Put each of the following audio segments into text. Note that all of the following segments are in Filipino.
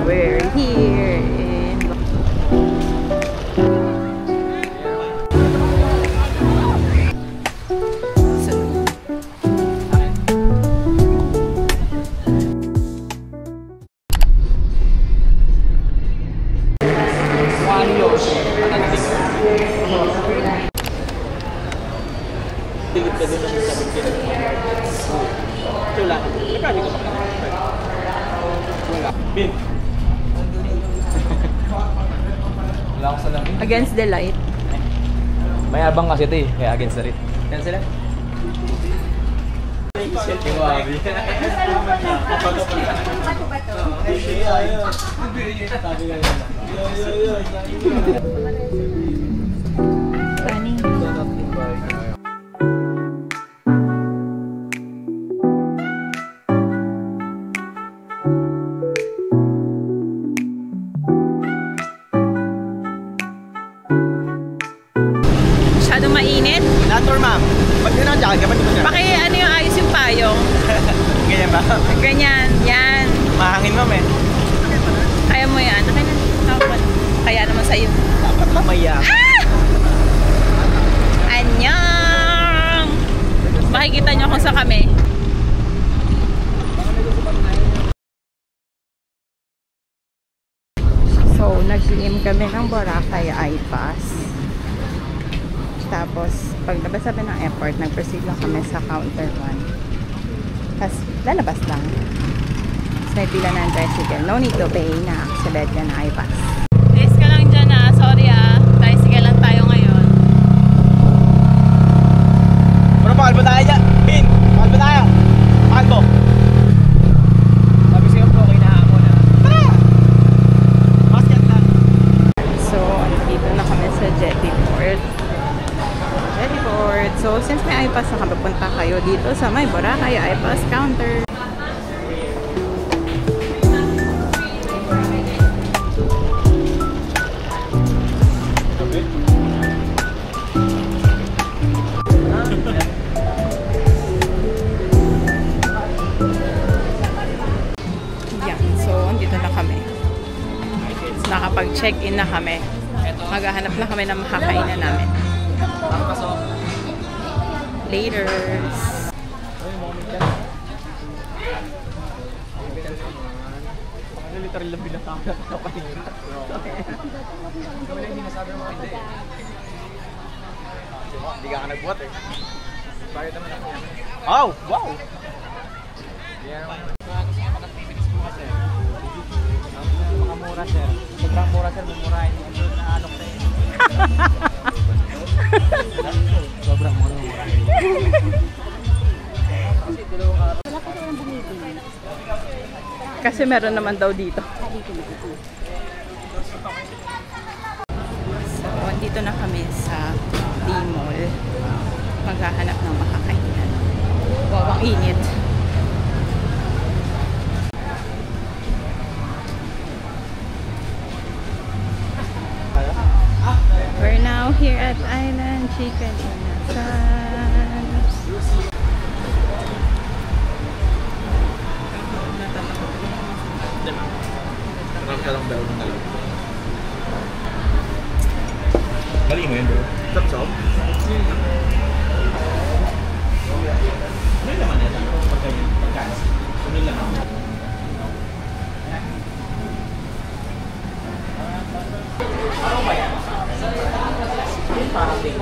We're here in against the light. May abang kasi ito eh, kaya against the light. Yan sila. Funny. Masyadong mainit. Natur, ma'am. Pag din ang jacket, kapag di mo Paki ano yung ayos yung payong. ganyan ba? Ganyan, yan. Mahangin, ma'am eh. Kaya mo yan. Kaya naman sa'yo. Dapat mamaya. Annyeong! Makikita nyo kung saan kami. So, nag-GM kami ng Boracay I-Pass. Tapos, paglabas namin ng airport, nag-proceed lang kami sa counter 1. Tapos, lalabas lang. Tapos, may pila ng tricycle. No need to pay na. Accelerate ka na I-Pass. Days ka lang dyan ah. Sorry ah. Tricycle lang tayo ngayon. Pero bakal ba tayo dyan? Bin! Bakal ba tayo? Bakal mo? Sabi sa'yo po, okay na ako na. Tara! Basket lang. So, dito na kami sa Jetty Port. Jetty Port. So, since may I-Pass na kapapunta kayo dito sa may Boracay I-Pass counter. Nakapag-check-in na kami. Maghahanap na kami ng makakainan namin. Laters. Literal lang binatang na ako kanina. Hindi nasabi mo hindi. Hindi ka nagbuhat eh. Bakit naman ako yan? Oh! Wow! Hindi naman. Mura sir. Sobrang mura sir, mumurahin mo na alok sa'yo. Sobrang mura-murahin. Kasi meron naman daw dito. So, dito na kami sa D-Mall. Maghahanap ng makakainan. Wow, ang init. We're now here at Island Chicken Inasal. Marami ka lang daw ng alam. Mali mo yun bro. Tapsop? Ano yung laman nito? Pagkain? Ano yung laman? Ano ba yan? Parang din.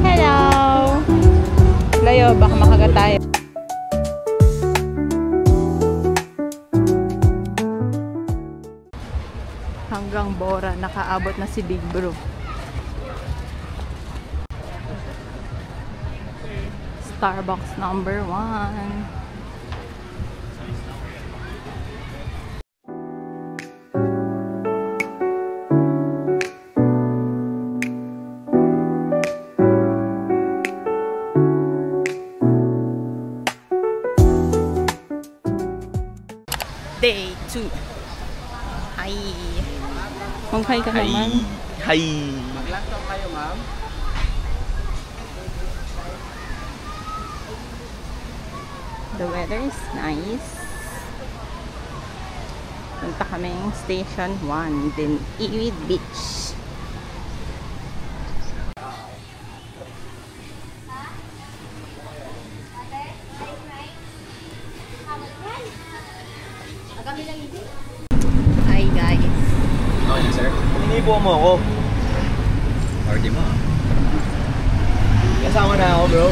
Hello! Layo, baka makagat tayo. Hanggang Bora, nakaabot na si Big Bro. Starbucks number 1. Day 2. Hi. Mungkay ka naman. Hi. Mag-laptop kayo, ma'am. The weather is nice. Punta kaming Station 1, then Iwid Beach. Hi guys. Okay na, sir. Inibo mo ako. Party mo. Kasama na ako, bro.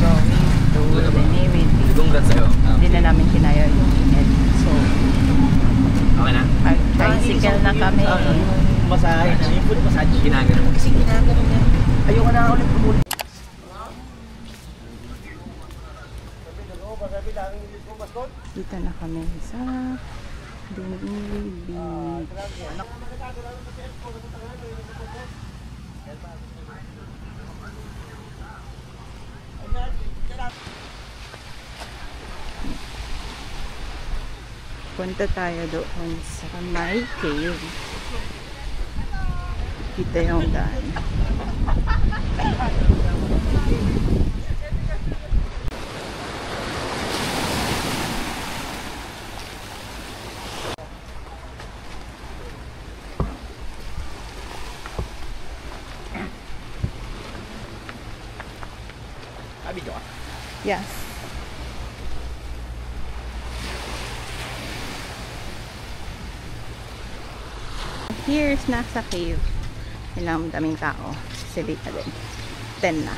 So going to the Iwid Beach. Congrats sa'yo. Hindi na namin kinaya yung init. So, Okay na? tricycle na kami. Massage. Seafood massage. Ginagano mo. Kasi ginagano niya. Ayoko na ulit umulit. Dito na kami sa Iwid Beach. Punta tayo doon sa may cave. Kita yung daan. Video ka. Yes. Here's nasa cave. Ilang daming tao. Silita din. 10 na.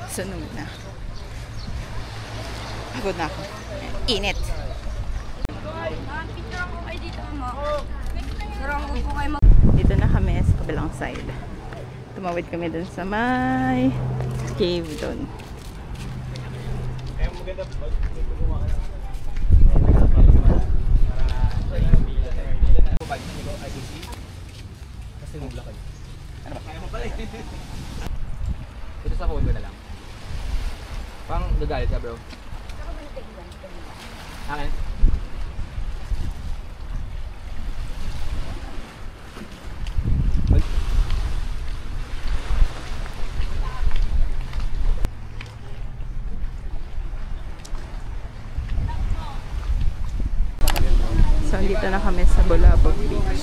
Sunod na. Pagod na ako. Init. Picture ako kayo dito, mo. Sarang po kayo Dito na kami sa kabilang side. Tumawid kami dun sa may cave dun. Eh, maganda. Kasi mula kayo. Ano ba? Kaya mo pala eh. Ito sa phone ko na lang. Pang gagalit ka, bro. Akin? So, dito na kami sa Bulabog Beach.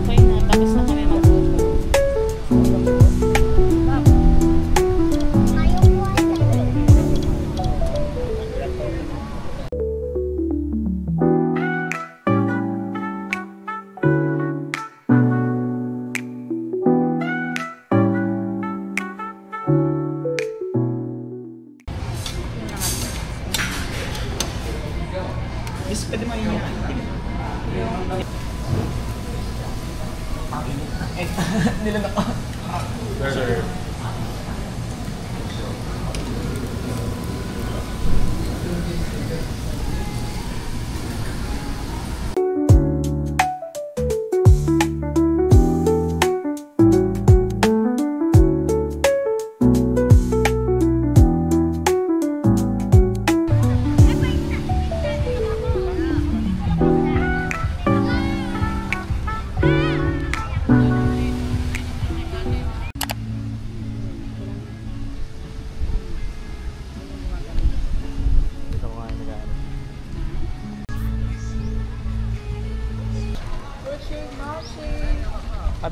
Okay na, tapos na kami mag-upo. Miss, pwede mo yung nilanak ko. Sir. Dito ko nga nag-ano.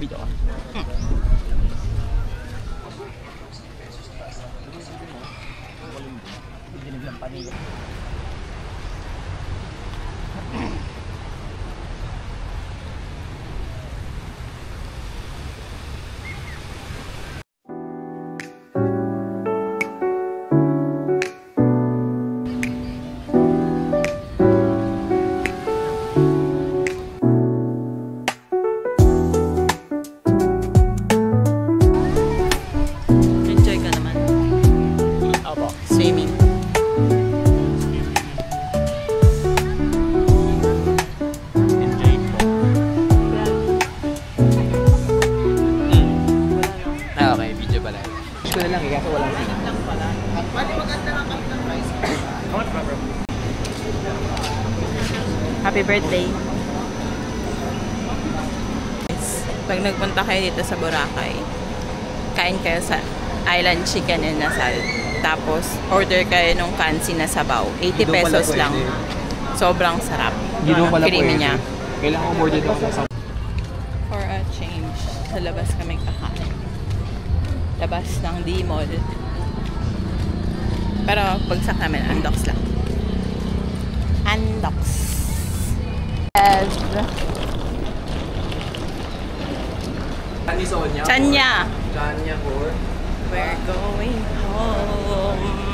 Video ka. Dinig lang panila. Happy birthday. Pag nagpunta kayo dito sa Boracay, kain kayo sa Island Chicken and Nasal. Tapos, order kayo nung fancy na sabaw. 80 pesos lang. Sobrang sarap. Creamy niya. Kailangan ko order dito sa For a change, sa labas kami kakain. Labas ng D-Mall. Pero, bagsak namin, Andox lang. Andox. Yes. Ani Sonia. Chanya. Chanya for. We're going home.